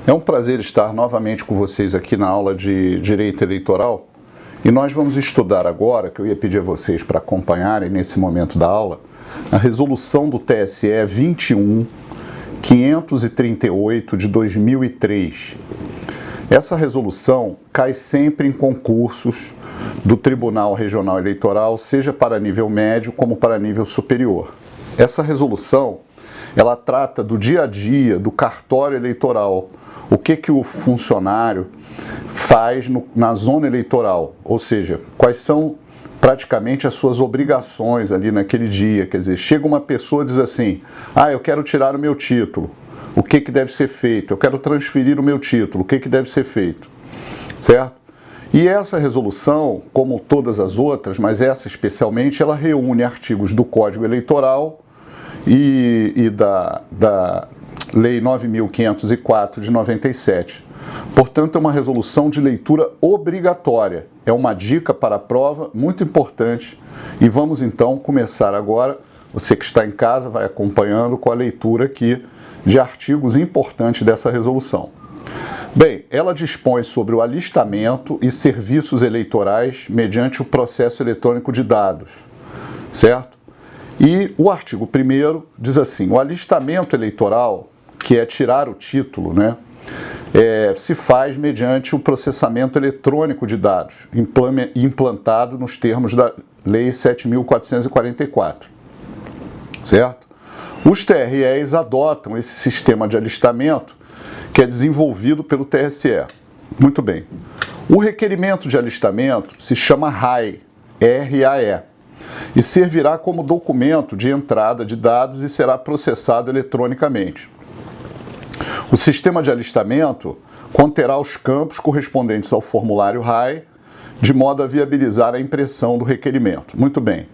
É um prazer estar novamente com vocês aqui na aula de Direito Eleitoral e nós vamos estudar agora, que eu ia pedir a vocês para acompanharem nesse momento da aula, a resolução do TSE 21.538 de 2003. Essa resolução cai sempre em concursos do Tribunal Regional Eleitoral, seja para nível médio como para nível superior. Essa resolução, ela trata do dia a dia, do cartório eleitoral, o que o funcionário faz na zona eleitoral, ou seja, quais são praticamente as suas obrigações ali naquele dia. Quer dizer, chega uma pessoa e diz assim, eu quero tirar o meu título, o que deve ser feito? Eu quero transferir o meu título, o que deve ser feito? Certo? E essa resolução, como todas as outras, mas essa especialmente, ela reúne artigos do Código Eleitoral e da Lei 9.504 de 97. Portanto, é uma resolução de leitura obrigatória. É uma dica para a prova muito importante. E vamos então começar agora. Você que está em casa vai acompanhando com a leitura aqui de artigos importantes dessa resolução. Bem, ela dispõe sobre o alistamento e serviços eleitorais mediante o processo eletrônico de dados, certo? E o artigo 1º diz assim, o alistamento eleitoral, que é tirar o título, se faz mediante o processamento eletrônico de dados, implantado nos termos da Lei 7.444, certo? Os TREs adotam esse sistema de alistamento que é desenvolvido pelo TSE. Muito bem. O requerimento de alistamento se chama RAE, R-A-E, e servirá como documento de entrada de dados e será processado eletronicamente. O sistema de alistamento conterá os campos correspondentes ao formulário RAE, de modo a viabilizar a impressão do requerimento. Muito bem.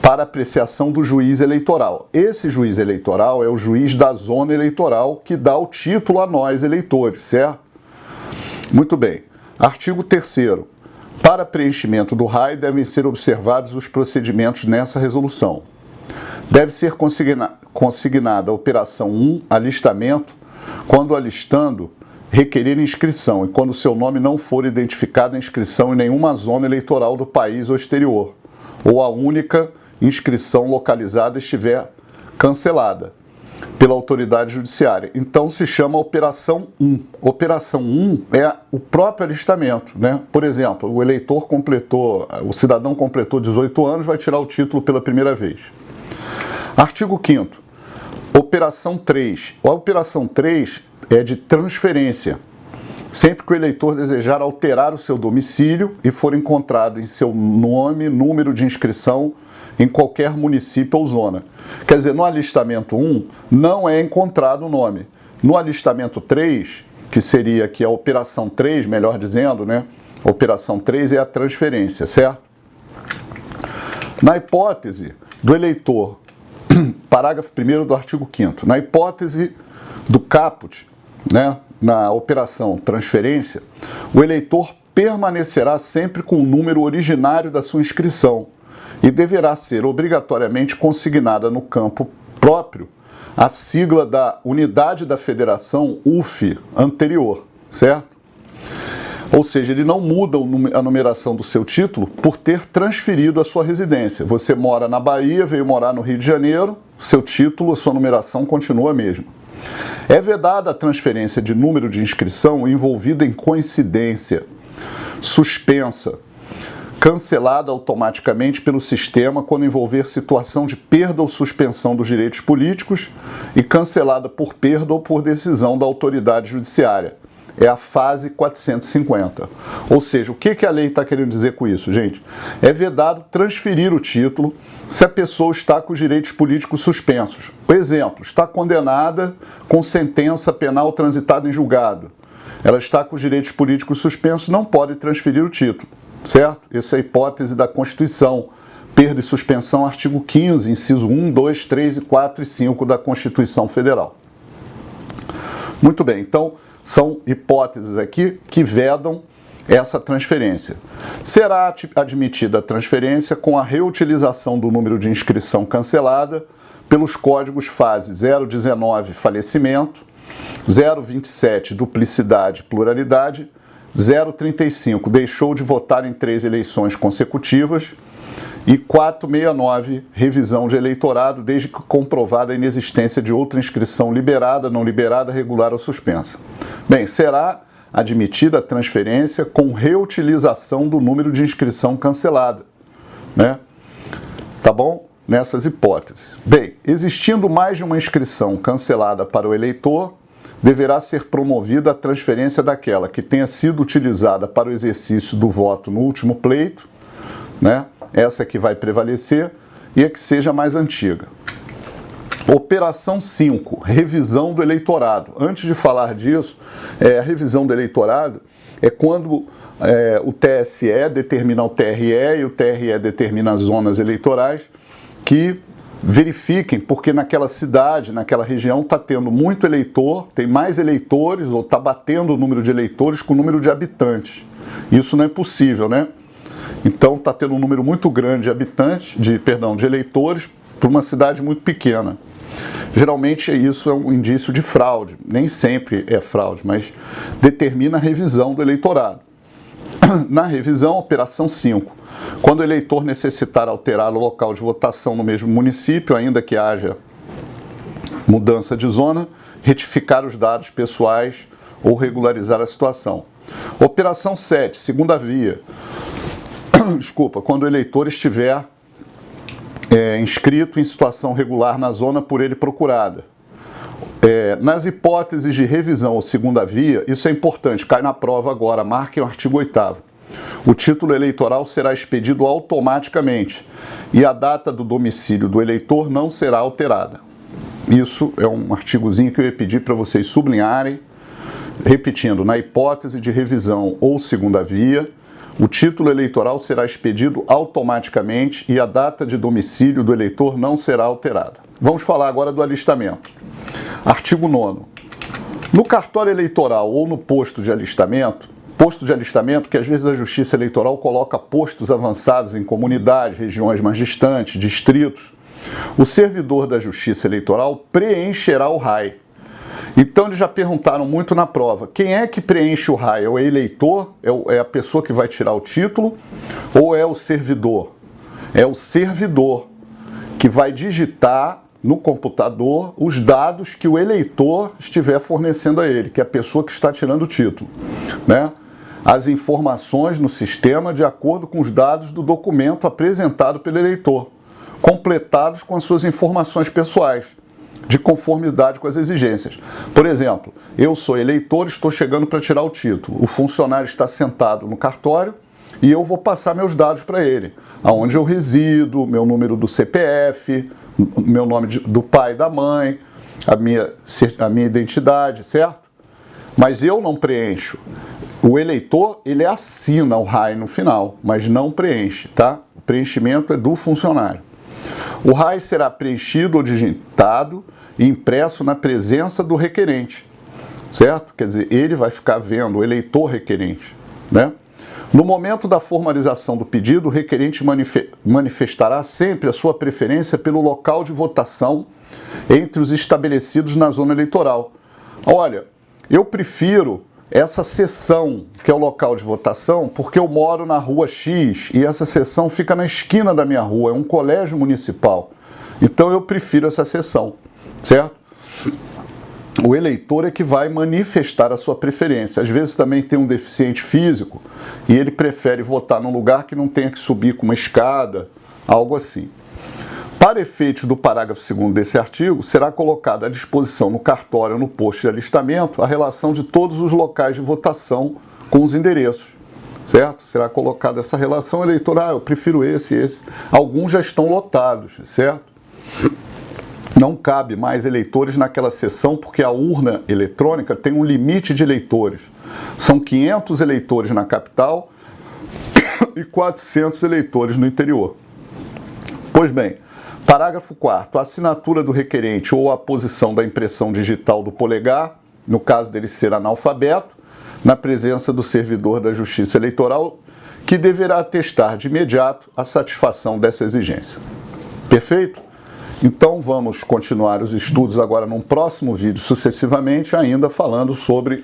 Para apreciação do juiz eleitoral. Esse juiz eleitoral é o juiz da zona eleitoral que dá o título a nós, eleitores, certo? Muito bem. Artigo 3º. Para preenchimento do RAE devem ser observados os procedimentos nessa resolução. Deve ser consignada a operação 1, alistamento, quando alistando, requerer inscrição e quando seu nome não for identificado em inscrição em nenhuma zona eleitoral do país ou exterior, ou a única inscrição localizada estiver cancelada pela autoridade judiciária. Então se chama Operação 1. Operação 1 é o próprio alistamento, Por exemplo, o cidadão completou 18 anos, vai tirar o título pela primeira vez. Artigo 5º. Operação 3. A Operação 3 é de transferência. Sempre que o eleitor desejar alterar o seu domicílio e for encontrado em seu nome, número de inscrição em qualquer município ou zona. Quer dizer, no alistamento 1 não é encontrado o nome. No alistamento 3, que seria aqui a Operação 3, melhor dizendo, A Operação 3 é a transferência, certo? Na hipótese do eleitor, parágrafo 1º do artigo 5º, na hipótese do caput, na operação transferência, o eleitor permanecerá sempre com o número originário da sua inscrição e deverá ser obrigatoriamente consignada no campo próprio a sigla da Unidade da Federação UF anterior, certo? Ou seja, ele não muda a numeração do seu título por ter transferido a sua residência. Você mora na Bahia, veio morar no Rio de Janeiro, seu título, a sua numeração continua a mesma. É vedada a transferência de número de inscrição envolvida em coincidência, suspensa, cancelada automaticamente pelo sistema quando envolver situação de perda ou suspensão dos direitos políticos e cancelada por perda ou por decisão da autoridade judiciária. É a fase 450. Ou seja, o que a lei está querendo dizer com isso, gente? É vedado transferir o título se a pessoa está com os direitos políticos suspensos. Por exemplo, está condenada com sentença penal transitada em julgado. Ela está com os direitos políticos suspensos, não pode transferir o título, certo? Essa é a hipótese da Constituição. Perda e suspensão, artigo 15, inciso 1, 2, 3, 4 e 5 da Constituição Federal. Muito bem, então são hipóteses aqui que vedam essa transferência. Será admitida a transferência com a reutilização do número de inscrição cancelada pelos códigos fase 019 falecimento 0,27, duplicidade, pluralidade. 0,35, deixou de votar em 3 eleições consecutivas. E 469, revisão de eleitorado, desde que comprovada a inexistência de outra inscrição liberada, não liberada, regular ou suspensa. Bem, será admitida a transferência com reutilização do número de inscrição cancelada, né? Tá bom? Nessas hipóteses. Bem, existindo mais de uma inscrição cancelada para o eleitor, deverá ser promovida a transferência daquela que tenha sido utilizada para o exercício do voto no último pleito, né? Essa é que vai prevalecer e a que seja mais antiga. Operação 5, revisão do eleitorado. Antes de falar disso, a revisão do eleitorado é quando o TSE determina o TRE e o TRE determina as zonas eleitorais que verifiquem, porque naquela cidade, naquela região está tendo muito eleitor, tem mais eleitores ou está batendo o número de eleitores com o número de habitantes. Isso não é possível, né? Então está tendo um número muito grande de habitantes, de eleitores para uma cidade muito pequena. Geralmente isso é um indício de fraude, nem sempre é fraude, mas determina a revisão do eleitorado. Na revisão, operação 5, quando o eleitor necessitar alterar o local de votação no mesmo município, ainda que haja mudança de zona, retificar os dados pessoais ou regularizar a situação. Operação 7, segunda via. Quando o eleitor estiver inscrito em situação regular na zona por ele procurada. Nas hipóteses de revisão ou segunda via, isso é importante, cai na prova agora, marquem o artigo 8º. O título eleitoral será expedido automaticamente e a data do domicílio do eleitor não será alterada. Isso é um artigozinho que eu ia pedir para vocês sublinharem, repetindo, na hipótese de revisão ou segunda via, o título eleitoral será expedido automaticamente e a data de domicílio do eleitor não será alterada. Vamos falar agora do alistamento. Artigo 9º. No cartório eleitoral ou no posto de alistamento, que às vezes a Justiça Eleitoral coloca postos avançados em comunidades, regiões mais distantes, distritos, o servidor da Justiça Eleitoral preencherá o RAI. Então eles já perguntaram muito na prova, quem é que preenche o RAI? É o eleitor? É a pessoa que vai tirar o título? Ou é o servidor? É o servidor que vai digitar no computador os dados que o eleitor estiver fornecendo a ele, que é a pessoa que está tirando o título, né? As informações no sistema de acordo com os dados do documento apresentado pelo eleitor, completados com as suas informações pessoais, de conformidade com as exigências. Por exemplo, eu sou eleitor, estou chegando para tirar o título. O funcionário está sentado no cartório e eu vou passar meus dados para ele. Aonde eu resido, meu número do CPF, meu nome do pai e da mãe, a minha identidade, certo? Mas eu não preencho. O eleitor, ele assina o RAI no final, mas não preenche, tá? O preenchimento é do funcionário. O RAI será preenchido ou digitado e impresso na presença do requerente, certo? Quer dizer, ele vai ficar vendo, o eleitor requerente, né? No momento da formalização do pedido, o requerente manifestará sempre a sua preferência pelo local de votação entre os estabelecidos na zona eleitoral. Olha, eu prefiro essa seção, que é o local de votação, porque eu moro na rua X e essa seção fica na esquina da minha rua, é um colégio municipal. Então eu prefiro essa seção, certo? O eleitor é que vai manifestar a sua preferência. Às vezes também tem um deficiente físico e ele prefere votar num lugar que não tenha que subir com uma escada, algo assim. Para efeitos do parágrafo 2º desse artigo, será colocada à disposição no cartório ou no posto de alistamento a relação de todos os locais de votação com os endereços, certo? Será colocada essa relação eleitoral, eu prefiro esse. Alguns já estão lotados, certo? Não cabe mais eleitores naquela seção porque a urna eletrônica tem um limite de eleitores. São 500 eleitores na capital e 400 eleitores no interior. Pois bem, parágrafo 4º. A assinatura do requerente ou a posição da impressão digital do polegar, no caso dele ser analfabeto, na presença do servidor da Justiça Eleitoral, que deverá atestar de imediato a satisfação dessa exigência. Perfeito? Então vamos continuar os estudos agora num próximo vídeo sucessivamente, ainda falando sobre